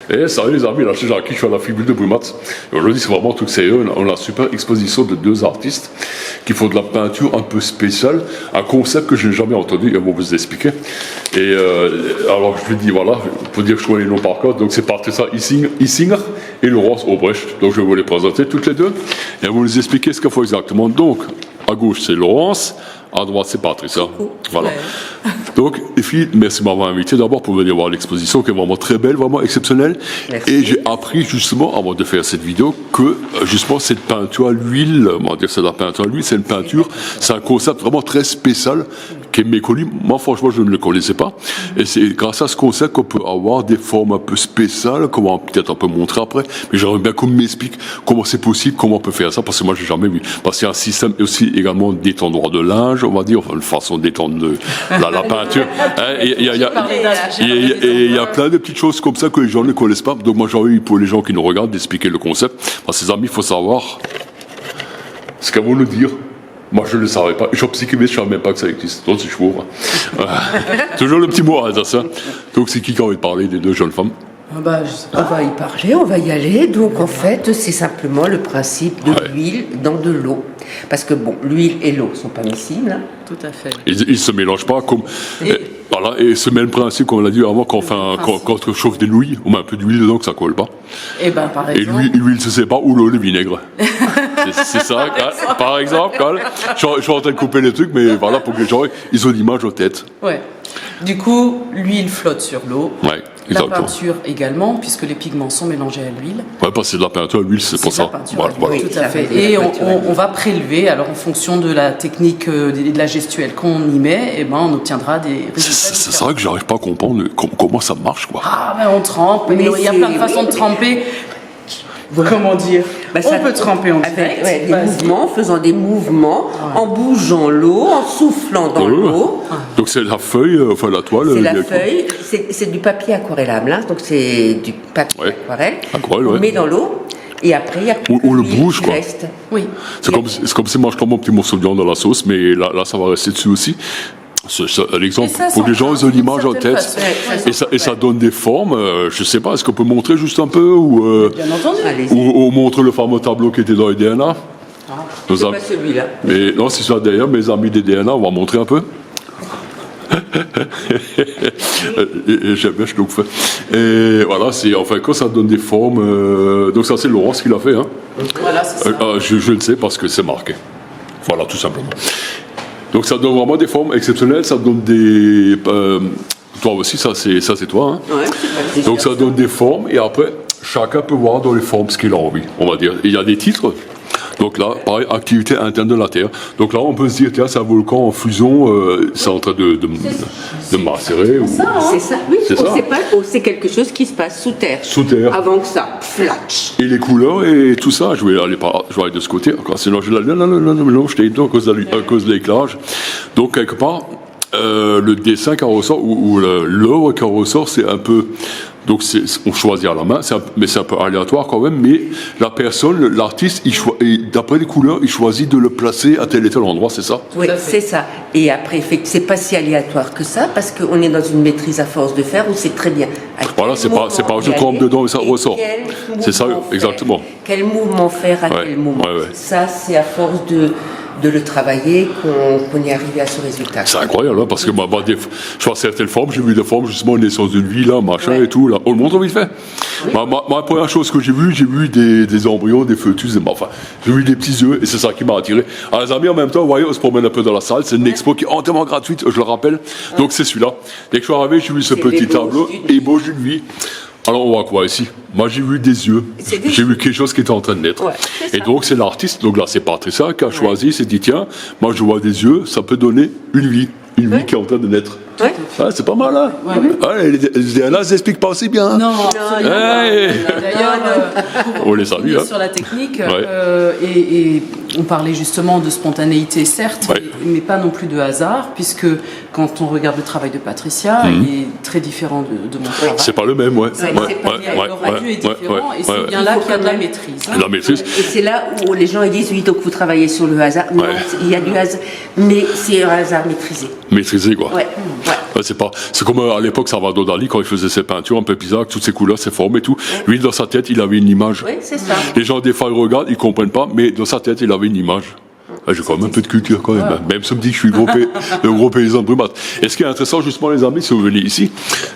Et salut les amis, là c'est Jacques, je suis à la Fibule de Brumat. Aujourd'hui c'est vraiment tout sérieux, on a une super exposition de deux artistes qui font de la peinture un peu spéciale, un concept que je n'ai jamais entendu, et on va vous expliquer. Et alors je lui dis voilà, pour dire que je connais les noms par cœur, donc c'est Patricia Issinger et Laurence Aubrecht. Donc je vais vous les présenter toutes les deux et on va vous expliquer ce qu'il faut exactement. Donc à gauche c'est Laurence, à droite c'est Patricia. Voilà. Ouais. Donc, les filles, merci de m'avoir invité d'abord pour venir voir l'exposition qui est vraiment très belle, vraiment exceptionnelle. Merci. Et j'ai appris justement, avant de faire cette vidéo, que justement cette peinture à l'huile, on va dire c'est de la peinture à l'huile, c'est une peinture, c'est un concept vraiment très spécial qui est méconnu. Moi, franchement, je ne le connaissais pas. Et c'est grâce à ce concept qu'on peut avoir des formes un peu spéciales, qu'on va peut-être un peu montrer après. Mais j'aimerais bien qu'on m'explique comment c'est possible, comment on peut faire ça, parce que moi, j'ai jamais vu. Parce qu'il y a un système aussi également d'étendard de linge, on va dire, enfin, une façon d'étendre la peinture. Il y a plein de petites choses comme ça que les gens ne connaissent pas. Donc moi j'ai envie pour les gens qui nous regardent d'expliquer le concept. Parce que les amis, il faut savoir ce qu'elles vont nous dire. Moi je ne le savais pas. Je suis psychimiste, je ne savais même pas que ça existe. Donc c'est chaud. Toujours le petit mot à ça. Donc c'est qui a envie de parler des deux jeunes femmes? On va y parler, on va y aller. Donc en fait, c'est simplement le principe de l'huile dans de l'eau. Parce que bon, l'huile et l'eau sont pas miscibles. Hein. Tout à fait. Ils ne se mélangent pas comme... Voilà, et c'est le même principe qu'on l'a dit avant, quand on chauffe des nouilles, on met un peu d'huile dedans que ça colle pas. Et ben par exemple... Et l'huile se sépare, ou l'eau, le vinaigre. c'est ça, par exemple. Je suis en train de couper les trucs, mais voilà, pour que les gens ils ont l'image en tête. Ouais. Du coup, l'huile flotte sur l'eau. Ouais. La peinture également, puisque les pigments sont mélangés à l'huile. Oui, parce que c'est de la peinture à l'huile, c'est pour ça. Voilà. Oui, tout à fait. Et on va prélever, alors en fonction de la technique de la gestuelle qu'on y met, et ben, on obtiendra des résultats. C'est vrai que j'arrive pas à comprendre comment ça marche, quoi. Ah, ben on trempe, il y a plein de façons de tremper. Voilà. Comment dire on peut tremper en direct. Des mouvements, faisant des mouvements, en bougeant l'eau, en soufflant dans l'eau. Donc c'est la feuille, enfin la toile. C'est la feuille, c'est du papier aquarellable, hein, donc c'est du papier aquarelle. On met dans l'eau. Et après, il y a on le bouge, quoi. Reste. Oui. C'est comme si moi je prends mon petit morceau de viande dans la sauce, mais là ça va rester dessus aussi. L'exemple, pour les gens, ils ont l'image en tête, et ça donne des formes. Je sais pas, est-ce qu'on peut montrer juste un peu, ou on montre le fameux tableau qui était dans les DNA. C'est pas celui-là. Mais non, c'est ça d'ailleurs, mes amis des DNA, on va montrer un peu. J'aime bien ce que vous faites. Et voilà, enfin quand ça donne des formes. Donc ça c'est Laurence qui l'a fait. Hein. Voilà, c'est ça. Je le sais parce que c'est marqué. Voilà, tout simplement. Donc ça donne vraiment des formes exceptionnelles, ça donne des... toi aussi, ça c'est toi. Hein. Ouais, donc ça donne des formes, et après, chacun peut voir dans les formes ce qu'il a envie, on va dire. Il y a des titres. Donc là, pareil, activité interne de la Terre. Donc là, on peut se dire, tiens, c'est un volcan en fusion, c'est en train de macérer. C'est ça, oui. C'est quelque chose qui se passe sous terre. Sous terre. Avant que ça flatch. Et les couleurs et tout ça, je vais aller de ce côté. Encore, sinon, je t'ai dit à cause de l'éclairage. Donc, quelque part, le dessin qui ressort, ou l'œuvre qui ressort, c'est un peu... Donc on choisit à la main, mais c'est un peu aléatoire quand même, mais la personne, l'artiste, d'après les couleurs, il choisit de le placer à tel et tel endroit, c'est ça? Oui, c'est ça. Et après, c'est pas si aléatoire que ça, parce qu'on est dans une maîtrise à force de faire où c'est très bien. Voilà, c'est pas je trempe dedans et ça ressort. C'est ça, exactement. Quel mouvement faire à quel moment. Ça, c'est à force de le travailler qu'on y arrive à ce résultat. C'est incroyable, hein, parce que je vois certaines formes, j'ai vu des formes justement naissance d'une vie, là, machin et tout, là. On le montre vite fait. Oui. Ma première chose que j'ai vu des embryons, des fœtus, enfin, j'ai vu des petits yeux, et c'est ça qui m'a attiré. Alors les amis, en même temps, vous voyez, on se promène un peu dans la salle, c'est une expo qui est entièrement gratuite, je le rappelle, donc c'est celui-là. Dès que je suis arrivé, j'ai vu ce petit tableau, Ébauche d'une vie. Alors on voit quoi ici? Moi j'ai vu des yeux, j'ai vu quelque chose qui était en train de naître. Et donc c'est l'artiste, donc là c'est Patricia qui a choisi, s'est dit tiens, moi je vois des yeux, ça peut donner une vie qui est en train de naître. Ah, c'est pas mal, hein? Les DNA ne s'expliquent pas aussi bien. Non, d'ailleurs, on les salue. Sur la technique, et on parlait justement de spontanéité, certes, mais pas non plus de hasard, puisque quand on regarde le travail de Patricia, il est très différent de mon travail. C'est pas le même, Le rendu est différent, et c'est bien là qu'il y a de la maîtrise. La maîtrise. Et c'est là où les gens disent, oui, donc vous travaillez sur le hasard. Non, il y a du hasard, mais c'est un hasard maîtrisé. Maîtrisé, quoi. C'est comme à l'époque Salvador Dali, quand il faisait ses peintures un peu bizarres, toutes ces couleurs, ces formes et tout. Lui, dans sa tête, il avait une image. Oui, c'est ça. Les gens, des fois, ils regardent, ils comprennent pas, mais dans sa tête, il avait une image. J'ai quand même un peu de culture quand même. Même si on me dit que je suis le gros paysan de Brumath. Et ce qui est intéressant, justement, les amis, si vous venez ici,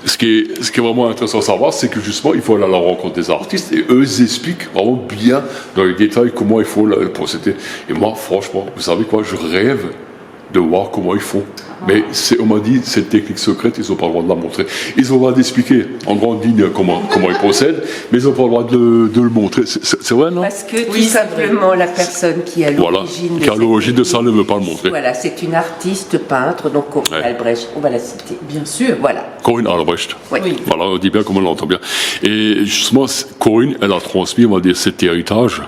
ce qui est vraiment intéressant à savoir, c'est que justement, il faut aller à la rencontre des artistes et eux, ils expliquent vraiment bien dans les détails comment il faut le procéder. Et moi, franchement, vous savez quoi, je rêve de voir comment ils font. Mais on m'a dit, cette technique secrète, ils n'ont pas le droit de la montrer. Ils ont le droit d'expliquer en grande ligne comment ils procèdent, mais ils n'ont pas le droit de le montrer. C'est vrai, non? Parce que tout simplement, la personne qui a l'origine de ça ne veut pas le montrer. Voilà, c'est une artiste peintre, donc Corinne Albrecht, on va la citer. Bien sûr. Voilà. Corinne Albrecht. Oui. Voilà, on dit bien comme on l'entend bien. Et justement, Corinne, elle a transmis, on va dire, cet héritage.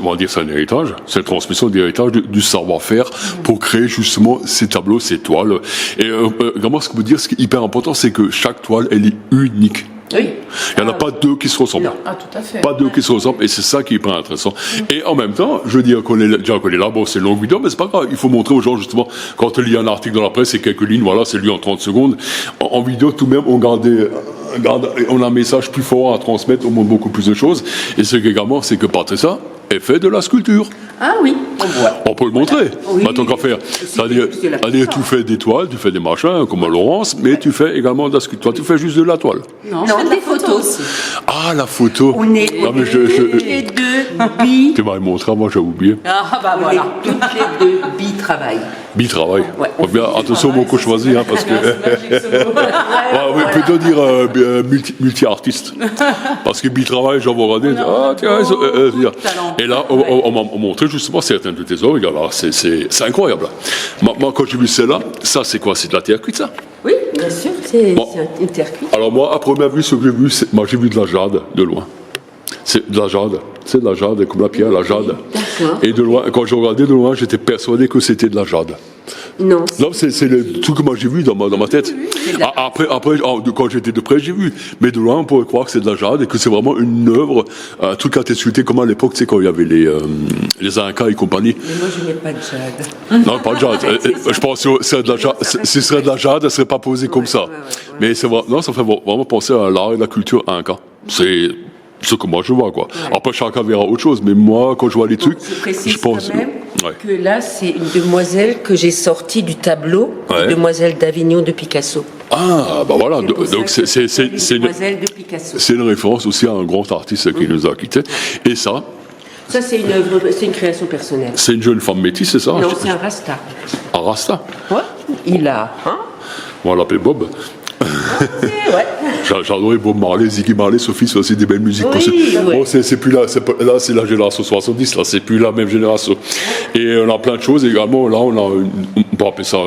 On va dire c'est un héritage, c'est une transmission d'héritage du savoir-faire pour créer justement ces tableaux, ces toiles. Et vraiment, ce que je veux dire, ce qui est hyper important, c'est que chaque toile, elle est unique. Oui. Il n'y en a pas deux qui se ressemblent. Non. Ah, tout à fait. Pas deux qui se ressemblent, et c'est ça qui est hyper intéressant. Et en même temps, je veux dire qu'on est là, bon, c'est une longue vidéo, mais c'est pas grave. Il faut montrer aux gens, justement, quand il y a un article dans la presse et quelques lignes, voilà, c'est lu en 30 secondes. En vidéo, tout de même, on a un message plus fort à transmettre, on montre beaucoup plus de choses. Et ce qui est également, c'est que Patricia, elle fait de la sculpture. Ah oui, on voit. On peut le montrer. Oui. Tant qu'à faire. C'est-à-dire, tu fais des toiles, tu fais des machins, comme Laurence, mais tu fais également de la sculpture. Tu fais juste de la toile. Non, des photos aussi. Ah, la photo. On est toutes les deux Tu m'as montré, moi j'ai oublié. Ah, bah voilà. toutes les deux bi-travail. Bi-travail. Ouais. Bien, attention au mot qu'on choisit, parce que. Oui, plutôt dire multi-artiste. Parce que bi-travail, j'en vais regarder. Ah, tiens, et là, on m'a montré justement certaines de tes œuvres. Alors, c'est incroyable. Moi, quand j'ai vu celle-là, ça, c'est quoi? C'est de la terre cuite, ça? Oui, bien sûr, c'est une terre cuite. Alors, moi, à première vue, ce que j'ai vu, j'ai vu de la jade, de loin. C'est de la jade. C'est de la jade, comme la pierre, la jade. D'accord. Et de loin, quand je regardais de loin, j'étais persuadé que c'était de la jade. Non. Non, c'est le truc que moi j'ai vu dans ma tête. Après, quand j'étais de près, j'ai vu. Mais de loin, on pourrait croire que c'est de la jade et que c'est vraiment une œuvre, un truc qui a été sculpté comme à l'époque, tu sais, quand il y avait les Incas et compagnie. Mais moi, je n'ai pas de jade. Non, pas de jade. Je pense que si ce serait de la jade, elle ne serait pas posée comme ça. Mais c'est vrai, non, ça fait vraiment penser à l'art et la culture Inca. C'est ce que moi je vois, quoi. Après, chacun verra autre chose, mais moi, quand je vois les trucs, je pense quand même que là, c'est une demoiselle que j'ai sortie du tableau, Demoiselle d'Avignon de Picasso. Ah, bah voilà, donc c'est Demoiselle de Picasso. C'est une référence aussi à un grand artiste qui nous a quittés. Et ça, c'est une œuvre, c'est une création personnelle. c'est une jeune femme métisse, c'est ça? Non, c'est un rasta. Un rasta? Ouais. Il a. On va l'appeler Bob. Ouais. J'adorais Bob Marley, Ziggy Marley, Sophie, c'est aussi des belles musiques. Oui, Bon, c'est plus là, là c'est la génération 70, là c'est plus la même génération. Et on a plein de choses également. Là on peut appeler ça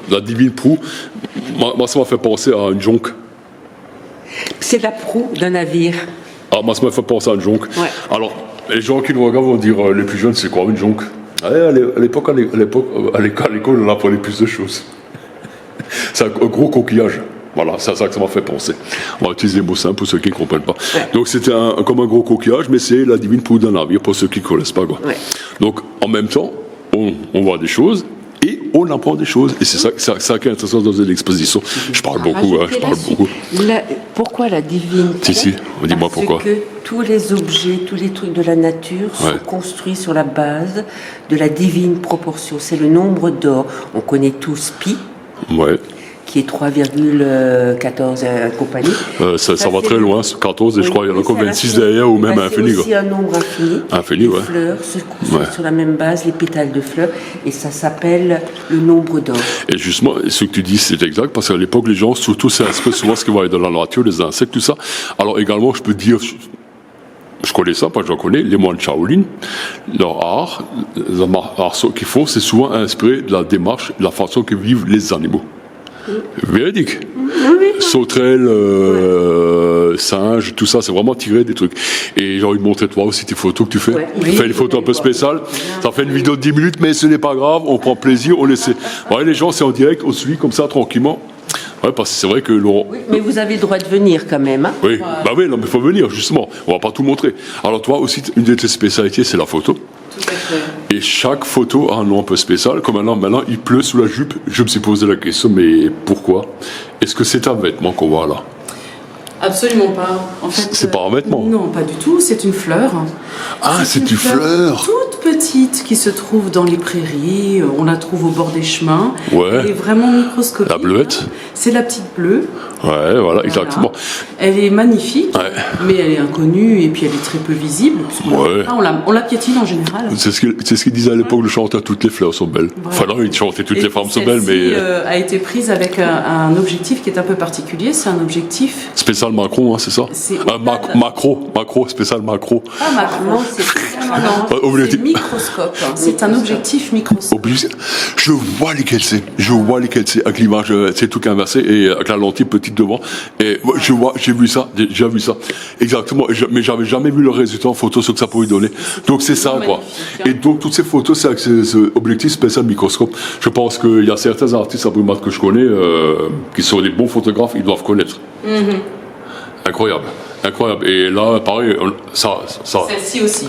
la divine proue. Moi ça m'a fait penser à une jonque. C'est la proue d'un navire. Ah, moi ça m'a fait penser à une jonque. Ouais. Alors les gens qui nous regardent vont dire les plus jeunes c'est quoi une jonque? À l'époque, à l'école on apprenait plus de choses. C'est un gros coquillage. Voilà, c'est à ça que ça m'a fait penser. On va utiliser les mots simples pour ceux qui ne comprennent pas. Ouais. Donc c'était comme un gros coquillage, mais c'est la divine proue d'un navire pour ceux qui ne connaissent pas. Quoi. Ouais. Donc en même temps, on voit des choses et on apprend des choses. Et c'est ça qui est intéressant dans une exposition. Je parle beaucoup. Pourquoi la divine proue? Si, dis-moi pourquoi. Parce que tous les objets, tous les trucs de la nature sont construits sur la base de la divine proportion. C'est le nombre d'or. On connaît tous pi. Ouais. Qui est 3,14 compagnie. Ça va très loin, 14, et je crois qu'il y en a encore 26 derrière, ou même infini. C'est aussi un nombre infini. Infini, les fleurs se construisent sur la même base, les pétales de fleurs, et ça s'appelle le nombre d'or. Et justement, ce que tu dis, c'est exact, parce qu'à l'époque, les gens, surtout, c'est un peu souvent ce qu'ils voient dans la nature, les insectes, tout ça. Alors également, je peux dire, je connais ça, parce que j'en connais, les moines Shaolin, leur art, qu'ils font, c'est souvent inspiré de la démarche, de la façon que vivent les animaux. Véridique. Sauterelles, singes, tout ça, c'est vraiment tiré des trucs. Et j'ai envie de montrer toi aussi tes photos que tu fais. Tu fais des photos un peu spéciales. Ça fait une vidéo de 10 minutes, mais ce n'est pas grave, on prend plaisir, on laisse. Les gens, c'est en direct, on suit comme ça, tranquillement. Ouais, parce que c'est vrai que Laurent. Oui, mais vous avez le droit de venir quand même. Hein. Oui, non, mais il faut venir, justement. On va pas tout montrer. Alors, toi aussi, une de tes spécialités, c'est la photo. Tout à fait. Et chaque photo a un nom un peu spécial. Comme maintenant, il pleut sous la jupe. Je me suis posé la question, mais pourquoi? Est-ce que c'est un vêtement qu'on voit là? Absolument pas. En fait, c'est pas un vêtement? Non, pas du tout. C'est une fleur. Ah, c'est une fleur toute petite qui se trouve dans les prairies. On la trouve au bord des chemins. Ouais. Elle est vraiment microscopique. La bleuette? C'est la petite bleue. Ouais, voilà, exactement. Elle est magnifique, Ouais. mais elle est inconnue et puis elle est très peu visible. On la piétine en général. C'est ce qu'il disait à l'époque, le chanteur, toutes les fleurs sont belles. Voilà. Enfin non, il chantait toutes les femmes sont belles, Celle-ci, mais... a été prise avec un objectif qui est un peu particulier. C'est un objectif... Spécial Macron, hein, c'est ça? C'est Macro, spécial macro. Pas macro, c'est microscope. C'est un objectif microscope. Je vois lesquels c'est. Avec l'image, c'est tout inversé et avec la lentille petite devant. Et j'ai vu ça. Exactement. Mais j'avais jamais vu le résultat en photo, ce que ça pouvait donner. Donc c'est ça, quoi. Et donc toutes ces photos, c'est avec ce objectif spécial microscope. Je pense qu'il y a certains artistes à Brumath que je connais, qui sont des bons photographes, ils doivent connaître. Incroyable. Et là, pareil, ça. Celle-ci aussi.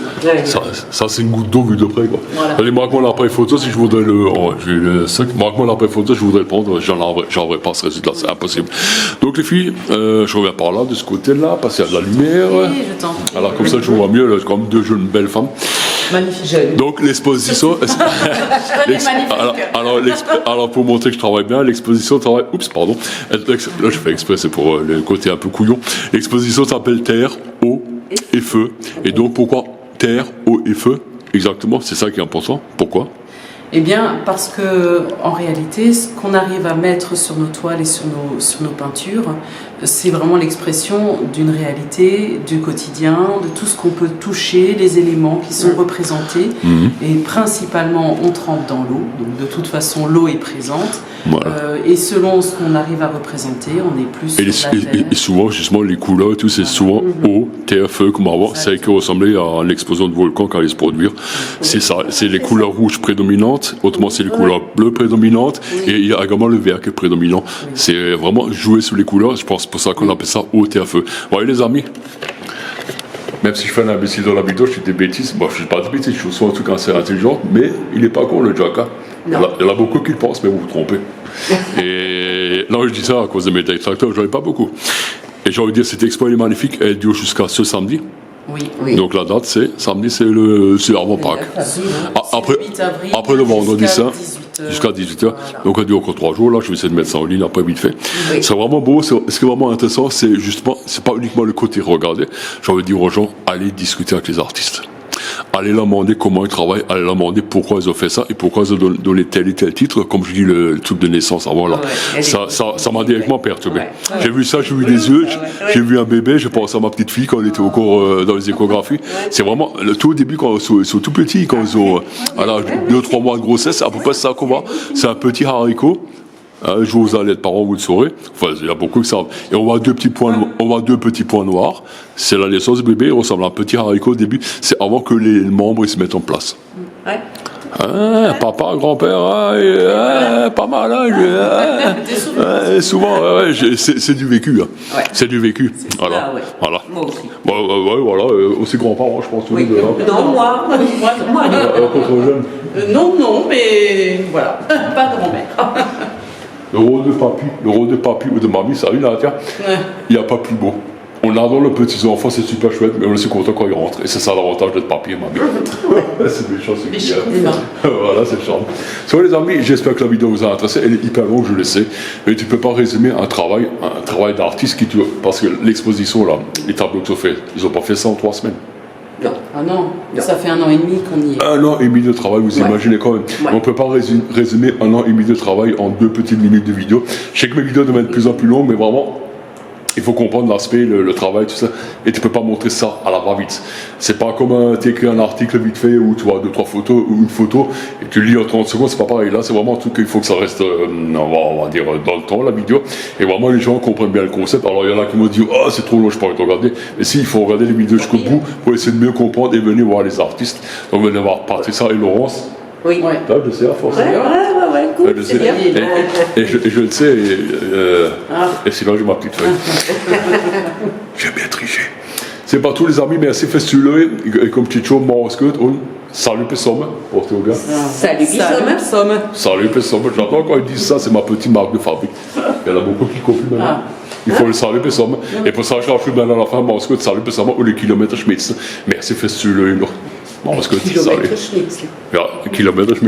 Ça c'est une goutte d'eau vue de près, quoi. Voilà. Allez, marque-moi l'appareil photo si je voudrais marque-moi l'appareil photo, je voudrais le prendre, j'enverrai pas ce résultat, c'est impossible. Donc les filles, je reviens par là, de ce côté-là, passer à de la lumière. Oui, je t'en prie. Alors comme ça, je vois mieux, là, j'ai quand même deux jeunes belles femmes. Magnifique. Donc l'exposition. Alors pour montrer que je travaille bien, l'exposition travaille. Oups, pardon. Là je fais exprès, c'est pour le côté un peu couillon. L'exposition s'appelle Terre, eau et feu. Et donc pourquoi terre, eau et feu? Exactement, c'est ça qui est important. Pourquoi? Eh bien, parce que en réalité, ce qu'on arrive à mettre sur nos toiles et sur nos peintures, c'est vraiment l'expression d'une réalité, du quotidien, de tout ce qu'on peut toucher, les éléments qui sont représentés. Et principalement, on trempe dans l'eau. Donc, de toute façon, l'eau est présente. Voilà. Et selon ce qu'on arrive à représenter, on est plus sur la terre. Et souvent, justement, les couleurs et tout, c'est souvent eau, terre, feu, comme avant. C'est qui ressemblait à l'explosion de volcan quand il se produire. C'est ça, c'est les couleurs rouges prédominantes, autrement c'est les couleurs bleues prédominantes, et il y a également le vert qui est prédominant. C'est vraiment jouer sur les couleurs, je pense pour ça qu'on appelle ça eau, terre, feu. Vous voyez les amis? Même si je fais un imbécile dans la vidéo, je fais des bêtises. Bon, je ne fais pas de bêtises, je suis souvent en tout cas assez intelligent, mais il n'est pas con le Jack. Hein. Il y en a beaucoup qui le pensent, mais vous vous trompez. Et non, je dis ça à cause de mes détracteurs, je n'en ai pas beaucoup. Et j'ai envie de dire, cette expo est magnifique, elle dure jusqu'à ce samedi. Oui. Donc la date, c'est samedi, c'est avant Pâques. Après le vendredi saint, jusqu'à 18h. Voilà. Donc elle dure encore 3 jours. Là, je vais essayer de mettre ça en ligne après vite fait. Oui. C'est vraiment beau. Ce qui est vraiment intéressant, c'est justement, c'est pas uniquement le côté regarder. J'ai envie de dire aux gens, allez discuter avec les artistes. Allez leur demander comment ils travaillent, allez leur demander pourquoi ils ont fait ça et pourquoi ils ont donné tel et tel titre, comme je dis le truc de naissance avant là. Ça m'a directement perturbé. J'ai vu ça, j'ai vu des yeux, j'ai vu un bébé, je pense à ma petite fille quand elle était au cours dans les échographies. C'est vraiment le tout au début quand ils sont tout petits, quand ils ont 2-3 mois de grossesse, à peu près ça qu'on voit. C'est un petit haricot. Je vous allez être parents, vous le saurez. Enfin, il y a beaucoup qui savent. Et on voit deux petits points noirs. C'est la naissance du bébé. Il ressemble à un petit haricot au début. C'est avant que les membres ils se mettent en place. Ouais. Papa, grand-père, pas mal. Souvent, c'est du vécu. Hein. Ouais. C'est du vécu. Voilà. Voilà. Moi aussi. Voilà. Aussi grands-parents, je pense. Oui. Non, moi. Non, mais voilà. Pas grand-mère. Le rôle de papy ou de mamie, ça a une affaire. Il n'y a pas plus beau. On adore le petit enfant, c'est super chouette, mais on est content quand il rentre. Et c'est ça l'avantage d'être papy et mamie. C'est méchant, c'est bien. Voilà, c'est le charme. So, les amis, j'espère que la vidéo vous a intéressé. Elle est hyper longue, je le sais. Mais tu ne peux pas résumer un travail d'artiste parce que l'exposition, là, les tableaux que tu as fait, ils n'ont pas fait ça en 3 semaines. Non. Ah non, ça fait 1 an et demi qu'on y est. 1 an et demi de travail, vous imaginez quand même. On ne peut pas résumer 1 an et demi de travail en 2 petites minutes de vidéo. Je sais que mes vidéos deviennent de plus en plus longues, mais vraiment, il faut comprendre l'aspect, le travail, tout ça. Et tu ne peux pas montrer ça à la va-vite. C'est pas comme tu écris un article vite fait où tu vois 2-3 photos ou une photo et tu lis en 30 secondes, c'est pas pareil. Là, c'est vraiment un truc qu'il faut que ça reste, on va dire, dans le temps, la vidéo. Et vraiment, les gens comprennent bien le concept. Alors, il y en a qui m'ont dit, oh, c'est trop long, je peux pas regarder. Mais si, il faut regarder les vidéos jusqu'au bout pour essayer de mieux comprendre et venir voir les artistes. Donc, venez voir Patricia et Laurence. Oui. Là, je sais, à force. Ouais, cool. Je sais. Et je le sais, et sinon j'ai ma petite feuille. J'ai bien triché. C'est pas tous les amis, merci Festuleux, et comme Chicho, Mausgut und Salut Pessomme, Portugal. Salut, Somme. Salut Pessomme, j'adore quand ils disent ça, c'est ma petite marque de fabrique. Il y en a beaucoup qui copient maintenant. Il faut le Salut Pessomme. Et pour ça, je rajoute maintenant à la fin, Mausgut, Salut Pessomme, ou le kilomètre Schmitz. Merci Festuleux, Mausgut, salut. Kilomètre Schnitzel. Ja, Kilometer Schmitz.